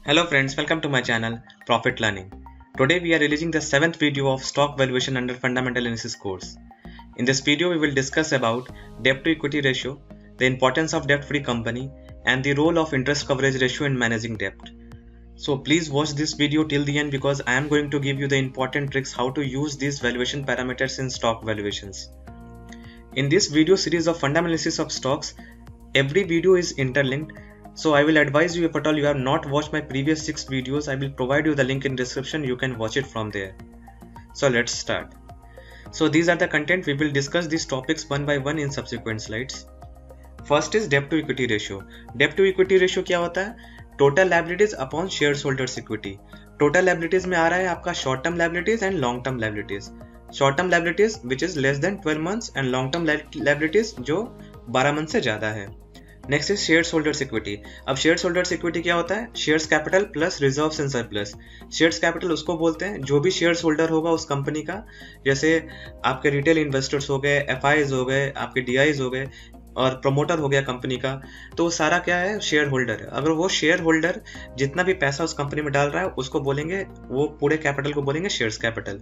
Hello friends, welcome to my channel Profit Learning. Today we are releasing the 7th video of stock valuation under fundamental analysis course. In this video we will discuss about debt to equity ratio, the importance of debt free company and the role of interest coverage ratio in managing debt. So please watch this video till the end because I am going to give you the important tricks how to use these valuation parameters in stock valuations. In this video series of fundamental analysis of stocks, every video is interlinked. So I will advise you, if at all you have not watched my previous 6 videos, I will provide you the link in description. You can watch it from there. So let's start. So these are the content. We will discuss these topics one by one in subsequent slides. First is debt to equity ratio. Debt to equity ratio क्या होता है? Total liabilities upon shareholders equity. Total liabilities में आ रहा है आपका short term liabilities and long term liabilities. Short term liabilities which is less than 12 months and long term liabilities जो 12 month से ज़्यादा है. Next is shares holders equity. अब shares holders equity क्या होता है? Shares capital plus reserves and surplus. Shares capital उसको बोलते हैं जो भी शेयर्स होल्डर होगा उस कंपनी का, जैसे आपके रिटेल इन्वेस्टर्स हो गए, एफआईज हो गए, आपके डीआईज हो गए और प्रमोटर हो गया कंपनी का, तो सारा क्या है? शेयर होल्डर है. अगर वो शेयर होल्डर जितना भी पैसा उस कंपनी में डाल रहा है उसको बोलेंगे, वो पूरे कैपिटल को बोलेंगे शेयर्स कैपिटल.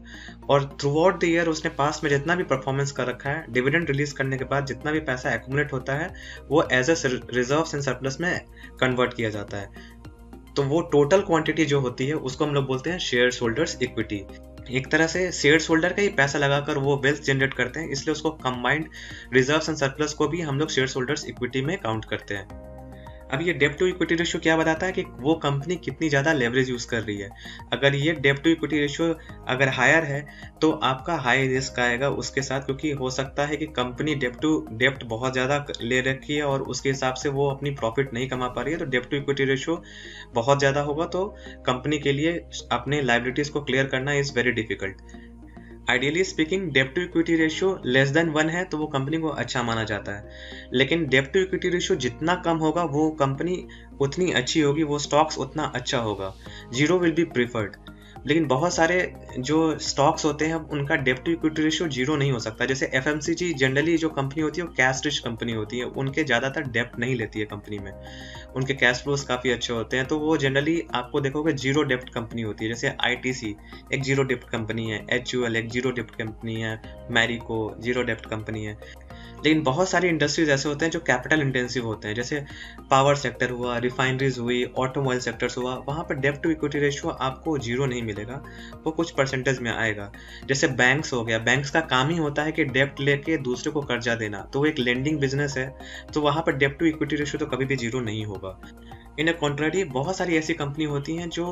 और थ्रू आउट द ईयर उसने पास में जितना भी परफॉर्मेंस कर रखा है, डिविडेंड रिलीज करने के बाद जितना भी पैसा एक्यूमुलेट होता है वो as a reserves and surplus में कन्वर्ट किया जाता है. तो वो टोटल क्वांटिटी जो होती है उसको हम लोग बोलते हैं शेयर्स होल्डर्स इक्विटी. एक तरह से शेयर्स होल्डर का ही पैसा लगाकर वो वेल्थ जनरेट करते हैं, इसलिए उसको कंबाइंड रिजर्व्स एंड सरप्लस को भी हम लोग शेयर्स होल्डर्स इक्विटी में काउंट करते हैं. अब ये डेब्ट टू इक्विटी रेशियो क्या बताता है कि वो कंपनी कितनी ज़्यादा लेवरेज यूज़ कर रही है. अगर ये डेब्ट टू इक्विटी रेशियो अगर हायर है तो आपका हाई रिस्क आएगा उसके साथ, क्योंकि हो सकता है कि कंपनी डेब्ट बहुत ज़्यादा ले रखी है और उसके हिसाब से वो अपनी प्रॉफिट नहीं कमा पा रही है. तो डेब्ट टू इक्विटी रेशियो बहुत ज़्यादा होगा तो कंपनी के लिए अपने लायबिलिटीज़ को क्लियर करना is very difficult. Ideally speaking डेब्ट to equity ratio less than 1 है तो वो कंपनी को अच्छा माना जाता है. लेकिन डेब्ट टू इक्विटी रेशियो जितना कम होगा वो कंपनी उतनी अच्छी होगी, वो स्टॉक्स उतना अच्छा होगा. 0 विल बी प्रीफर्ड. लेकिन बहुत सारे जो स्टॉक्स होते हैं उनका डेब्ट टू इक्विटी रेशियो 0 नहीं हो सकता. जैसे एफएमसीजी जनरली जो कंपनी होती है वो कैश रिच कंपनी होती है, उनके ज़्यादातर डेब्ट नहीं लेती है कंपनी में, उनके कैश फ्लोज काफ़ी अच्छे होते हैं, तो वो जनरली आपको देखोगे 0 डेब्ट कंपनी होती है. जैसे आईटीसी एक 0 डेब्ट कंपनी है, एचयूएल एक 0 डेब्ट कंपनी है, मैरिको 0 डेब्ट कंपनी है. लेकिन बहुत सारी इंडस्ट्रीज ऐसे होते हैं जो कैपिटल इंटेंसिव होते हैं, जैसे पावर सेक्टर हुआ, रिफाइनरीज हुई, ऑटोमोबाइल सेक्टर्स हुआ, वहाँ पर डेब्ट टू इक्विटी रेशियो आपको 0 नहीं मिलेगा, वो कुछ परसेंटेज में आएगा. जैसे बैंक्स हो गया, बैंक्स का काम ही होता है कि डेब्ट लेके दूसरे को कर्जा देना, तो वो एक लेंडिंग बिजनेस है, तो वहाँ पर डेब्ट टू इक्विटी रेशियो तो कभी भी 0 नहीं होगा. इन कॉन्ट्ररी बहुत सारी ऐसी कंपनी होती हैं जो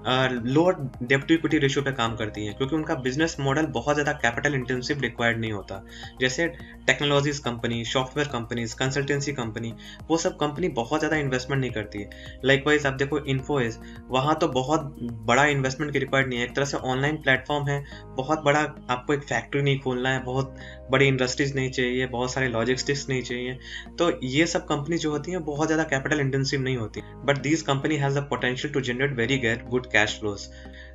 लोअर डेब्ट टू इक्विटी रेशियो पे काम करती हैं, क्योंकि उनका बिजनेस मॉडल बहुत ज़्यादा कैपिटल इंटेंसिव रिक्वायर्ड नहीं होता. जैसे technologies company, software companies, consultancy company, वो सब कंपनी बहुत ज़्यादा इन्वेस्टमेंट नहीं करती है. लाइकवाइज आप देखो इन्फोएज, वहाँ तो बहुत बड़ा इन्वेस्टमेंट की रिक्वायर्ड नहीं है. एक तरह से ऑनलाइन प्लेटफॉर्म है, बहुत बड़ा आपको एक फैक्ट्री नहीं खोलना है, बहुत बड़ी इंडस्ट्रीज नहीं चाहिए, बहुत सारे लॉजिस्टिक्स नहीं चाहिए. तो ये सब कंपनी जो होती हैं बहुत ज़्यादा कैपिटल इंटेंसिव नहीं होती, but this company has the potential to generate very good cash flows.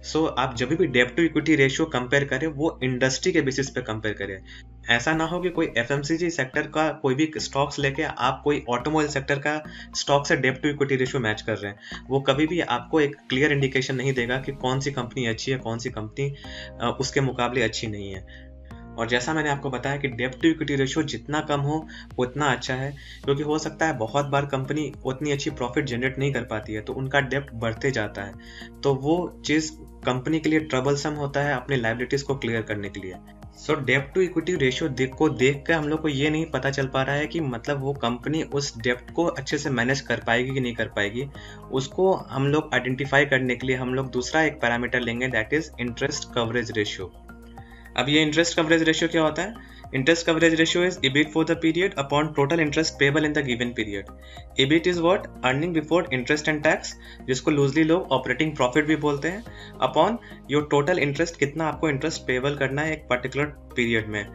So आप जब भी डेब्ट टू इक्विटी रेशियो कंपेयर करें वो इंडस्ट्री के बेसिस पे कंपेयर करें. ऐसा ना हो कि कोई एफएमसीजी सेक्टर का कोई भी स्टॉक्स लेके आप कोई ऑटोमोबाइल सेक्टर का स्टॉक से डेब्ट टू इक्विटी रेशियो मैच कर रहे हैं, वो कभी भी आपको एक क्लियर इंडिकेशन नहीं देगा कि कौन सी कंपनी अच्छी है, कौन सी कंपनी उसके मुकाबले अच्छी नहीं है. और जैसा मैंने आपको बताया कि डेब्ट टू इक्विटी रेशियो जितना कम हो उतना अच्छा है, क्योंकि हो सकता है बहुत बार कंपनी उतनी अच्छी प्रॉफिट जनरेट नहीं कर पाती है तो उनका डेब्ट बढ़ते जाता है, तो वो चीज़ कंपनी के लिए ट्रबलसम होता है अपनी लायबिलिटीज़ को क्लियर करने के लिए. सो डेब्ट टू इक्विटी रेशियो देख कर हम लोग को ये नहीं पता चल पा रहा है कि मतलब वो कंपनी उस डेब्ट को अच्छे से मैनेज कर पाएगी कि नहीं कर पाएगी. उसको हम लोग आइडेंटिफाई करने के लिए हम लोग दूसरा एक पैरामीटर लेंगे, that is interest coverage ratio. अब ये इंटरेस्ट कवरेज रेशियो क्या होता है? Interest coverage ratio is EBIT for the period upon total interest payable in the given period. EBIT is what? Earning before interest and tax, जिसको loosely लोग operating profit भी बोलते हैं, अपॉन योर टोटल इंटरेस्ट, कितना आपको interest payable करना है एक पर्टिकुलर पीरियड में,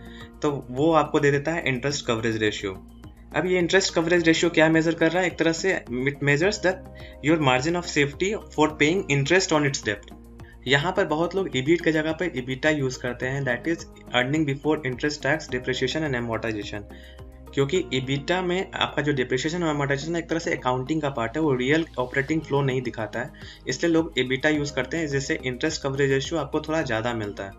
तो वो आपको दे देता है इंटरेस्ट कवरेज रेशियो. अब ये इंटरेस्ट कवरेज रेशियो क्या मेजर कर रहा है? एक तरह से it measures that your margin of safety for paying interest on its डेब्ट. यहाँ पर बहुत लोग EBIT के जगह पर EBITDA यूज करते हैं, that is earning before interest, tax, depreciation and amortisation. क्योंकि EBITDA में आपका जो डिप्रिसिएशन और अमोर्टाइजेशन एक तरह से अकाउंटिंग का पार्ट है, वो रियल ऑपरेटिंग फ्लो नहीं दिखाता है, इसलिए लोग EBITDA यूज़ करते हैं, जिससे इंटरेस्ट कवरेज रेशियो आपको थोड़ा ज़्यादा मिलता है।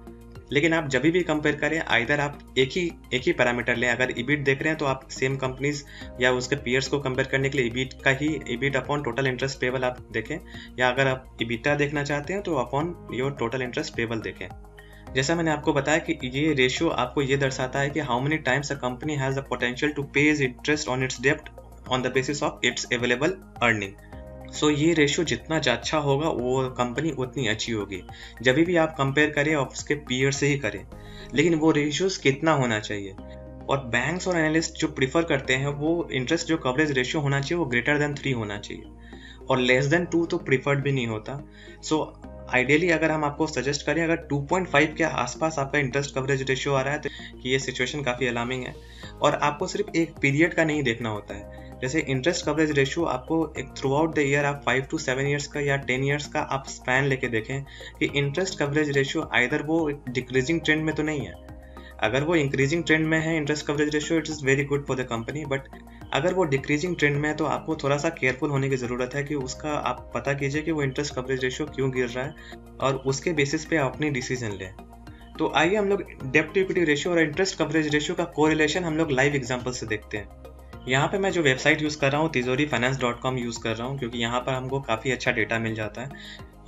लेकिन आप जब भी कंपेयर करें, आइदर आप एक ही पैरामीटर लें। अगर EBIT देख रहे हैं तो आप सेम कंपनीज या उसके पीयर्स को कंपेयर करने के लिए EBIT upon total interest payable आप देखें, या अगर आप EBITDA देखना चाहते हैं तो upon your total interest payable देखें। जैसा मैंने आपको बताया कि ये रेशियो आपको ये दर्शाता है कि how many times a company has the potential to pay is interest on its डेब्ट on the basis of its available earning. So ये रेशियो जितना अच्छा होगा वो कंपनी उतनी अच्छी होगी। जब भी आप कंपेयर करें और उसके पीयर से ही करें, लेकिन वो रेशियोज कितना होना चाहिए। और बैंक्स और एनालिस्ट जो प्रीफर करते हैं वो इंटरेस्ट जो कवरेज रेशियो होना चाहिए वो ग्रेटर देन 3 होना चाहिए, और लेस देन 2 तो प्रीफर्ड भी नहीं होता। सो आइडियली अगर हम आपको सजेस्ट करें, अगर 2.5 के आसपास आपका इंटरेस्ट कवरेज रेशियो आ रहा है तो ये सिचुएशन काफ़ी अलार्मिंग है। और आपको सिर्फ एक पीरियड का नहीं देखना होता है। जैसे इंटरेस्ट कवरेज रेशियो आपको एक थ्रू आउट द ईयर आप 5 to 7 ईयर्स का या 10 ईयर्स का आप स्पैन लेके देखें कि इंटरेस्ट कवरेज रेशियो आइदर वो डिक्रीजिंग ट्रेंड में तो नहीं है। अगर वो इंक्रीजिंग ट्रेंड में है interest coverage ratio, it is very good for the company. But अगर वो डिक्रीजिंग ट्रेंड में है तो आपको थोड़ा सा केयरफुल होने की ज़रूरत है कि उसका आप पता कीजिए कि वो इंटरेस्ट कवरेज रेशियो क्यों गिर रहा है, और उसके बेसिस पे अपनी डिसीजन लें। तो आइए हम लोग डेब्ट टू इक्विटी रेशियो और इंटरेस्ट कवरेज रेशियो का कोरिलेशन हम लोग लाइव एग्जांपल से देखते हैं। यहाँ पे मैं जो वेबसाइट यूज़ कर रहा हूँ tijorifinance.com यूज़ कर रहा हूँ, क्योंकि यहाँ पर हमको काफ़ी अच्छा डेटा मिल जाता है।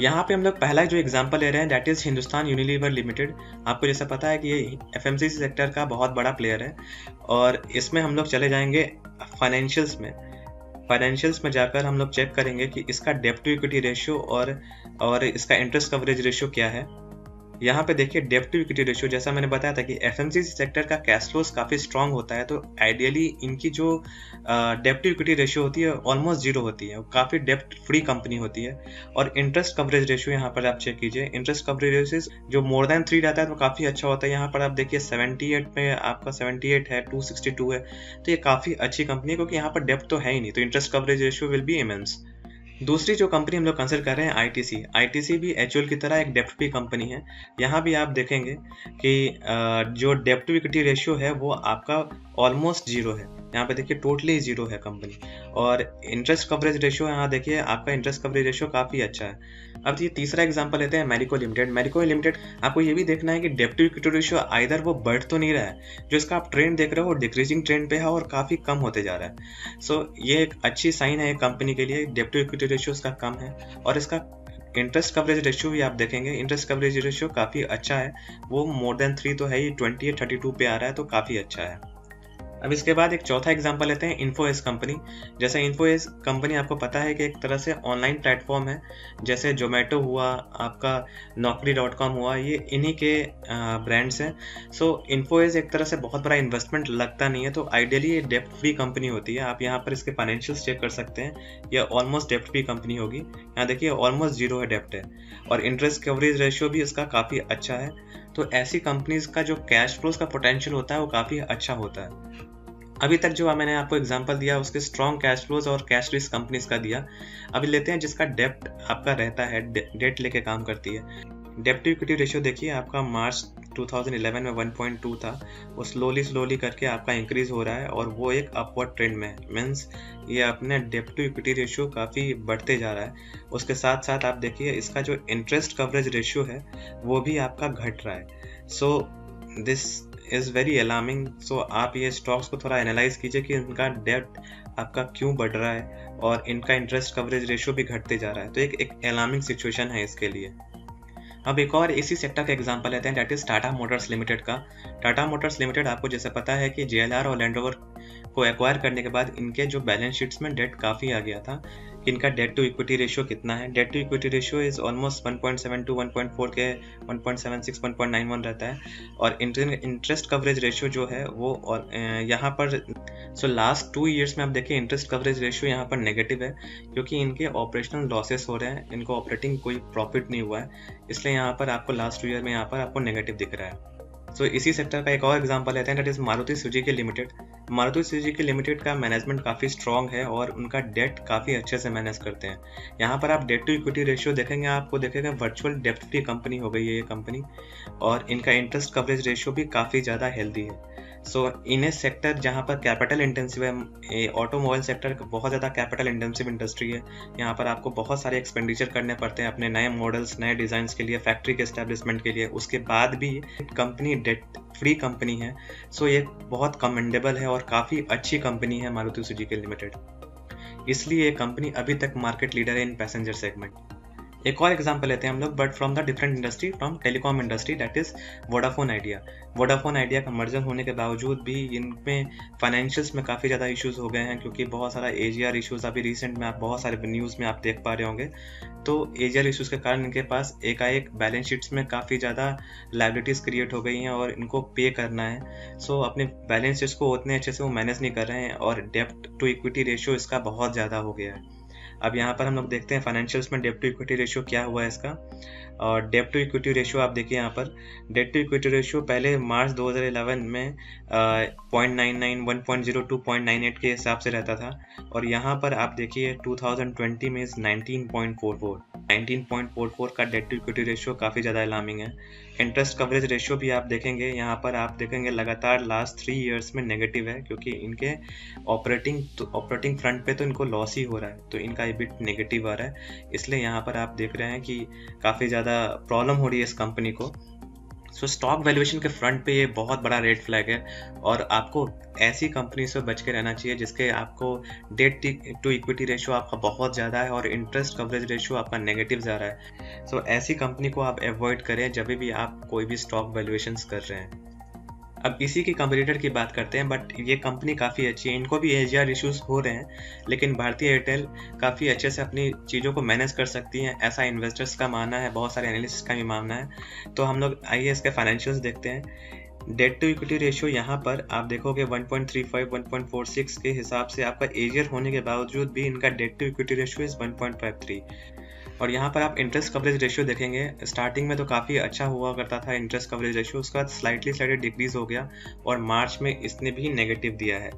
यहाँ पे हम लोग पहला जो एग्जांपल ले रहे हैं that is Hindustan Unilever limited. आपको जैसा पता है कि ये FMCG सेक्टर का बहुत बड़ा प्लेयर है, और इसमें हम लोग चले जाएंगे फाइनेंशियल्स में जाकर हम लोग चेक करेंगे कि इसका डेब्ट टू इक्विटी रेशियो और इसका इंटरेस्ट कवरेज रेशियो क्या है। यहाँ पे देखिए डेब्ट टू इक्विटी रेशियो, जैसा मैंने बताया था कि FMCG सेक्टर का कैश फ्लोज काफ़ी स्ट्रांग होता है, तो आइडियली इनकी जो डेब्ट टू इक्विटी रेशियो होती है ऑलमोस्ट जीरो होती है, काफ़ी डेब्ट फ्री कंपनी होती है। और इंटरेस्ट कवरेज रेशियो यहाँ पर आप चेक कीजिए, इंटरेस्ट कवरेज रेशियो जो मोर देन 3 रहता है तो काफ़ी अच्छा होता है। यहाँ पर आप देखिए 78 में आपका 78 है, 262 है, तो ये काफ़ी अच्छी कंपनी है क्योंकि यहाँ पर डेब्ट तो है ही नहीं, तो interest coverage ratio will be immense. दूसरी जो कंपनी हम लोग कंसिडर कर रहे हैं ITC भी HUL की तरह एक डेब्ट फ्री कंपनी है। यहाँ भी आप देखेंगे कि जो डेब्ट टू इक्विटी रेशियो है वो आपका ऑलमोस्ट जीरो है। यहाँ पे देखिए टोटली जीरो है कंपनी। और इंटरेस्ट कवरेज रेशियो यहाँ देखिए आपका इंटरेस्ट कवरेज रेशियो काफ़ी अच्छा है। अब ये तीसरा एग्जांपल लेते हैं मैरिको लिमिटेड। आपको ये भी देखना है कि डेब्ट टू इक्विटी रेशियो आइदर वो बढ़ तो नहीं रहा है, जो इसका आप ट्रेंड देख रहे हो वो डिक्रीजिंग ट्रेंड पे है और काफ़ी कम होते जा रहा है। सो ये एक अच्छी साइन है एक कंपनी के लिए, डेब्ट टू इक्विटी रेशियो इसका कम है। और इसका इंटरेस्ट कवरेज रेशियो भी आप देखेंगे, इंटरेस्ट कवरेज रेशियो काफ़ी अच्छा है, वो मोर देन 3 तो है ही, 28-32 पे आ रहा है, तो काफ़ी अच्छा है। अब इसके बाद एक चौथा एग्जांपल लेते हैं इन्फोएस कंपनी। जैसे इन्फोएस कंपनी आपको पता है कि एक तरह से ऑनलाइन प्लेटफॉर्म है, जैसे जोमेटो हुआ, आपका naukri.com हुआ, ये इन्हीं के ब्रांड्स हैं। सो इन्फोएस एक तरह से बहुत बड़ा इन्वेस्टमेंट लगता नहीं है, तो आइडियली ये डेब्ट फ्री कंपनी होती है। आप यहाँ पर इसके फाइनेंशियल्स चेक कर सकते हैं, यह ऑलमोस्ट डेब्ट फ्री कंपनी होगी। यहाँ देखिए ऑलमोस्ट जीरो है डेब्ट है, और इंटरेस्ट कवरेज रेशियो भी इसका काफ़ी अच्छा है। तो ऐसी कंपनीज का जो कैश फ्लोज का पोटेंशियल होता है वो काफ़ी अच्छा होता है। अभी तक जो मैंने आपको एग्जांपल दिया उसके स्ट्रॉन्ग कैश फ्लोज और कैश रिस्क कंपनीज का दिया। अभी लेते हैं जिसका डेब्ट आपका रहता है, डेट लेके काम करती है। डेब्ट टू इक्विटी रेशियो देखिए आपका मार्च 2011 में 1.2 था, वो स्लोली करके आपका इंक्रीज हो रहा है और वो एक अपवर्ड ट्रेंड में है। मीन्स ये अपने डेब्ट टू इक्विटी रेशियो काफ़ी बढ़ते जा रहा है। उसके साथ साथ आप देखिए इसका जो इंटरेस्ट कवरेज रेशियो है वो भी आपका घट रहा है। So this is very alarming. So आप ये स्टॉक्स को थोड़ा एनालाइज कीजिए कि इनका डेब्ट आपका क्यों बढ़ रहा है और इनका इंटरेस्ट कवरेज रेशियो भी घटते जा रहा है, तो एक अलार्मिंग सिचुएशन है इसके लिए। अब एक और इसी सेक्टर का एग्जांपल लेते हैं, that is Tata Motors limited का। टाटा मोटर्स लिमिटेड आपको जैसे पता है कि JLR और लैंड रोवर को एक्वायर करने के बाद इनके जो बैलेंस शीट्स में डेट काफ़ी आ गया था। इनका डेट टू इक्विटी रेशियो कितना है? Debt to equity ratio is almost 1.72, 1.4 के 1.76, 1.91 रहता है। और इंटरेस्ट कवरेज रेशियो जो है वो यहाँ पर लास्ट 2 ईयर्स में आप देखिए इंटरेस्ट कवरेज रेशियो यहाँ पर नेगेटिव है, क्योंकि इनके ऑपरेशनल लॉसेस हो रहे हैं, इनको ऑपरेटिंग कोई प्रॉफिट नहीं हुआ है, इसलिए यहाँ पर आपको लास्ट 2 ईयर में यहाँ पर आपको नेगेटिव दिख रहा है। इसी सेक्टर का एक और एग्जांपल लेते हैं, that is Maruti Suzuki limited. Maruti Suzuki limited का मैनेजमेंट काफ़ी स्ट्रॉन्ग है और उनका डेट काफ़ी अच्छे से मैनेज करते हैं। यहाँ पर आप डेट टू इक्विटी रेशियो देखेंगे, आपको देखेगा वर्चुअल डेब्ट फ्री कंपनी हो गई है ये कंपनी, और इनका इंटरेस्ट कवरेज रेशियो भी काफ़ी ज़्यादा हेल्दी है। सो इन ए सेक्टर जहाँ पर कैपिटल इंटेंसिव है, ऑटोमोबाइल सेक्टर बहुत ज़्यादा कैपिटल इंटेंसिव इंडस्ट्री है। यहाँ पर आपको बहुत सारे एक्सपेंडिचर करने पड़ते हैं अपने नए मॉडल्स, नए डिज़ाइंस के लिए, फैक्ट्री के एस्टेब्लिशमेंट के लिए। उसके बाद भी कंपनी डेट फ्री कंपनी है। सो ये बहुत कमेंडेबल है और काफ़ी अच्छी कंपनी है मारुति सुजुकी लिमिटेड। इसलिए ये कंपनी अभी तक मार्केट लीडर है इन पैसेंजर सेगमेंट। एक और एग्जांपल लेते हैं हम लोग, but from the different industry, from telecom industry, that is Vodafone idea. Vodafone idea का मर्जर होने के बावजूद भी इनमें फाइनेंशियल्स में काफ़ी ज़्यादा इश्यूज हो गए हैं, क्योंकि बहुत सारा एजीआर इश्यूज अभी रिसेंट में आप बहुत सारे न्यूज़ में आप देख पा रहे होंगे। तो एजीआर इश्यूज के कारण इनके पास एकाएक बैलेंस शीट्स में काफ़ी ज़्यादा लायबिलिटीज़ क्रिएट हो गई हैं और इनको पे करना है। सो अपने बैलेंस शीट्स को उतने अच्छे से वो मैनेज नहीं कर रहे हैं और डेब्ट टू इक्विटी रेशियो इसका बहुत ज़्यादा हो गया है। अब यहाँ पर हम लोग देखते हैं फाइनेंशियल्स में डेब्ट टू इक्विटी रेशियो क्या हुआ है इसका। और डेब्ट टू इक्विटी रेशियो आप देखिए यहाँ पर, डेब्ट टू इक्विटी रेशियो पहले मार्च 2011 में 0.99, 1.02, 0.98 के हिसाब से रहता था, और यहाँ पर आप देखिए 2020 में 19.44 का डेब्ट टू इक्विटी रेशियो काफ़ी ज़्यादा अलार्मिंग है। इंटरेस्ट कवरेज रेशियो भी आप देखेंगे, यहाँ पर आप देखेंगे लगातार लास्ट 3 ईयर्स में नेगेटिव है, क्योंकि इनके ऑपरेटिंग फ्रंट पे तो इनको लॉस ही हो रहा है, तो इनका EBIT नेगेटिव आ रहा है। इसलिए यहाँ पर आप देख रहे हैं कि काफ़ी ज़्यादा प्रॉब्लम हो रही है इस कंपनी को। सो स्टॉक वैल्यूएशन के फ्रंट पे ये बहुत बड़ा रेड फ्लैग है, और आपको ऐसी कंपनी से बच के रहना चाहिए जिसके आपको डेट टू इक्विटी रेशियो आपका बहुत ज़्यादा है और इंटरेस्ट कवरेज रेशियो आपका नेगेटिव जा रहा है। सो ऐसी कंपनी को आप अवॉइड करें जब भी आप कोई भी स्टॉक वैल्यूएशंस कर रहे हैं। अब इसी के कंपटीटर की बात करते हैं, बट ये कंपनी काफ़ी अच्छी है, इनको भी एजीआर इश्यूज हो रहे हैं, लेकिन भारतीय एयरटेल काफ़ी अच्छे से अपनी चीज़ों को मैनेज कर सकती हैं, ऐसा इन्वेस्टर्स का मानना है, बहुत सारे एनालिस्ट का भी मानना है। तो हम लोग आइए इसके फाइनेंशियल्स देखते हैं। डेट टू इक्विटी रेशियो यहाँ पर आप देखोगे 1.35, 1.46 के हिसाब से आपका एजीआर होने के बावजूद भी इनका debt to equity ratio is 1.53। और यहाँ पर आप इंटरेस्ट कवरेज रेशियो देखेंगे, स्टार्टिंग में तो काफ़ी अच्छा हुआ करता था इंटरेस्ट कवरेज रेशियो, उसका बाद स्लाइटली डिक्रीज हो गया और मार्च में इसने भी नेगेटिव दिया है।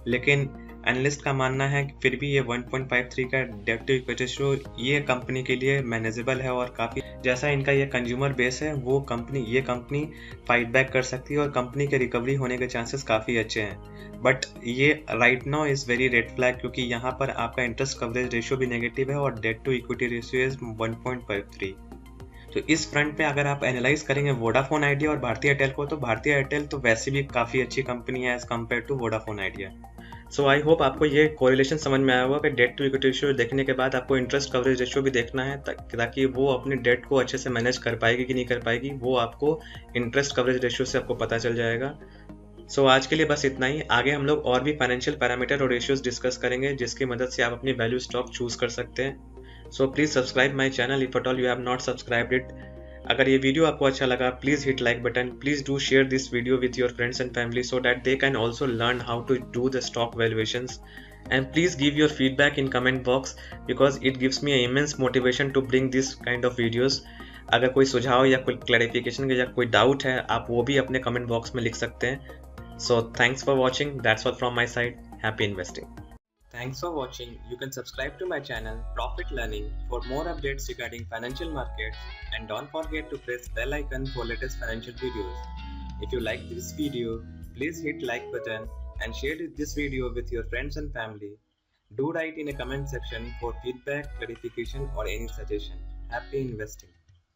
लेकिन एनालिस्ट का मानना है कि फिर भी ये 1.53 का डेट टू इक्विटी रेशियो ये कंपनी के लिए मैनेजेबल है, और काफ़ी जैसा इनका ये कंज्यूमर बेस है वो ये कंपनी फाइट बैक कर सकती है और कंपनी के रिकवरी होने के चांसेस काफ़ी अच्छे हैं। बट ये right now is very red flag, क्योंकि यहाँ पर आपका इंटरेस्ट कवरेज रेशियो भी नेगेटिव है और debt to equity ratio is 1.53। तो इस फ्रंट पे अगर आप एनालाइज करेंगे वोडाफोन आइडिया और भारतीय एयरटेल को, तो भारतीय एयरटेल तो वैसे भी काफ़ी अच्छी कंपनी है as compare to Vodafone Idea. So I hope आपको ये कोरिलेशन समझ में आया होगा कि डेट टू इक्विटी रेशियो देखने के बाद आपको इंटरेस्ट कवरेज रेशियो भी देखना है, ताकि वो अपने डेट को अच्छे से मैनेज कर पाएगी कि नहीं कर पाएगी, वो आपको इंटरेस्ट कवरेज रेशियो से आपको पता चल जाएगा। सो आज के लिए बस इतना ही। आगे हम लोग और भी फाइनेंशियल पैरामीटर और रेशियोज डिस्कस करेंगे, जिसकी मदद से आप अपनी वैल्यू स्टॉक चूज कर सकते हैं। So please subscribe my channel if at all you have not subscribed it. अगर ये वीडियो आपको अच्छा लगा, please hit like button, please do share this video with your friends and family so that they can also learn how to do the stock valuations, and please give your feedback in comment box because it gives me immense motivation to bring this kind of videos. अगर कोई सुझाव या कोई clarification या कोई doubt है, आप वो भी अपने कमेंट बॉक्स में लिख सकते हैं। So thanks for watching, that's all from my side. Happy investing. Thanks for watching. You can subscribe to my channel Profit Learning for more updates regarding financial markets, and don't forget to press bell icon for latest financial videos. If you like this video, please hit like button and share this video with your friends and family. Do write in a comment section for feedback, clarification or any suggestion. Happy investing.